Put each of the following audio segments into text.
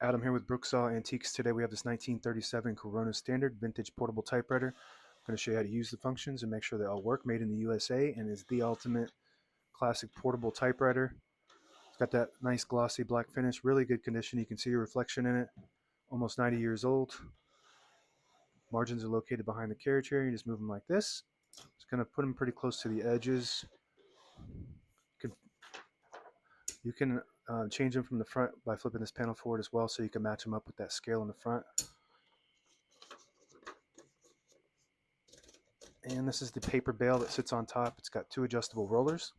Adam here with Brooksaw Antiques. Today we have this 1937 Corona Standard vintage portable typewriter. I'm going to show you how to use the functions and make sure they all work. Made in the USA and is the ultimate classic portable typewriter. It's got that nice glossy black finish, really good condition. You can see your reflection in it. Almost 90 years old. Margins are located behind the carriage here. You just move them like this. Just going to put them pretty close to the edges. You can change them from the front by flipping this panel forward as well, so you can match them up with that scale in the front. And this is the paper bale that sits on top. It's got two adjustable rollers.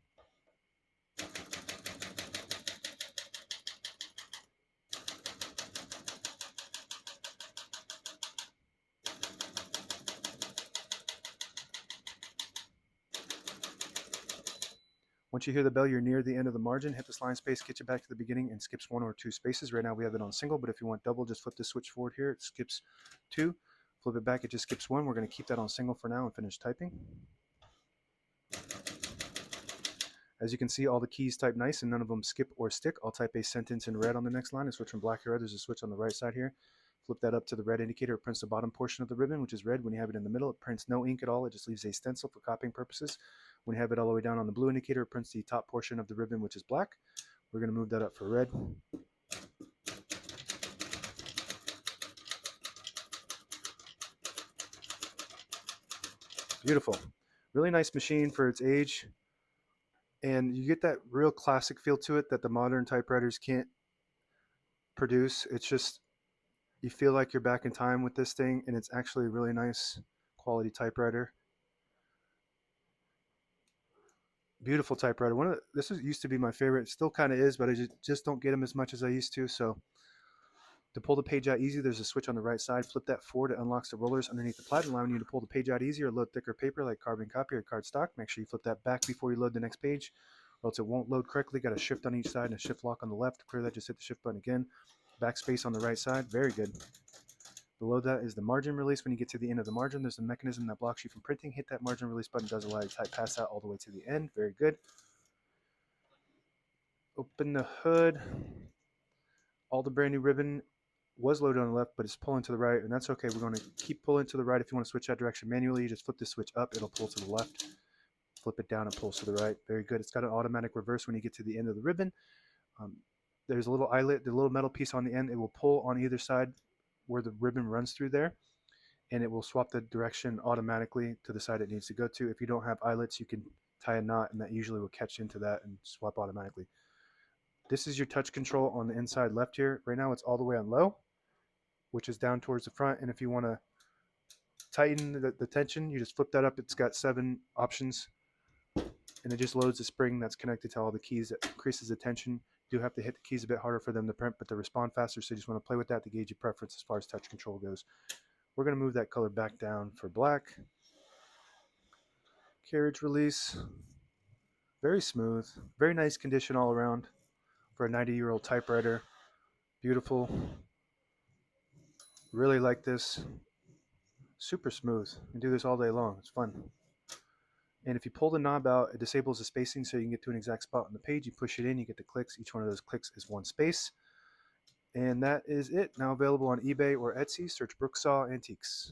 Once you hear the bell, you're near the end of the margin. Hit this line space, get you back to the beginning, and skips one or two spaces. Right now we have it on single, but if you want double, just flip the switch forward here. It skips two. Flip it back, it just skips one. We're going to keep that on single for now and finish typing. As you can see, all the keys type nice and none of them skip or stick. I'll type a sentence in red on the next line and switch from black to red. There's a switch on the right side here. Flip that up to the red indicator. It prints the bottom portion of the ribbon, which is red. When you have it in the middle, it prints no ink at all. It just leaves a stencil for copying purposes. When you have it all the way down on the blue indicator, it prints the top portion of the ribbon, which is black. We're going to move that up for red. Beautiful. Really nice machine for its age. And you get that real classic feel to it that the modern typewriters can't produce. It's just, you feel like you're back in time with this thing, and it's actually a really nice quality typewriter. Beautiful typewriter. This used to be my favorite. It still kind of is, but I just don't get them as much as I used to. So to pull the page out easy, there's a switch on the right side. Flip that forward. It unlocks the rollers underneath the plat, allowing you to pull the page out easier. Load thicker paper like carbon copy or cardstock. Make sure you flip that back before you load the next page, or else it won't load correctly. Got a shift on each side and a shift lock on the left. To clear that, just hit the shift button again. Backspace on the right side. Very good. Below that is the margin release. When you get to the end of the margin, there's a mechanism that blocks you from printing. Hit that margin release button. Does allow you to type past that all the way to the end. Very good. Open the hood. All the brand new ribbon was loaded on the left, but it's pulling to the right, and that's okay. We're going to keep pulling to the right. If you want to switch that direction manually, you just flip the switch up. It'll pull to the left. Flip it down, and pulls to the right. Very good. It's got an automatic reverse when you get to the end of the ribbon. There's a little eyelet, the little metal piece on the end. It will pull on either side where the ribbon runs through there, and it will swap the direction automatically to the side it needs to go to. If you don't have eyelets, you can tie a knot, and that usually will catch into that and swap automatically. This is your touch control on the inside left here. Right now it's all the way on low, which is down towards the front, and if you want to tighten the tension, you just flip that up. It's got 7 options, and it just loads the spring that's connected to all the keys. That increases the tension. You do have to hit the keys a bit harder for them to print, but they respond faster, so you just want to play with that to gauge your preference as far as touch control goes. We're going to move that color back down for black. Carriage release. Very smooth. Very nice condition all around for a 90-year-old typewriter. Beautiful. Really like this. Super smooth. You can do this all day long. It's fun. And if you pull the knob out, it disables the spacing so you can get to an exact spot on the page. You push it in, you get the clicks. Each one of those clicks is 1 space. And that is it. Now available on eBay or Etsy. Search Brooksaw Antiques.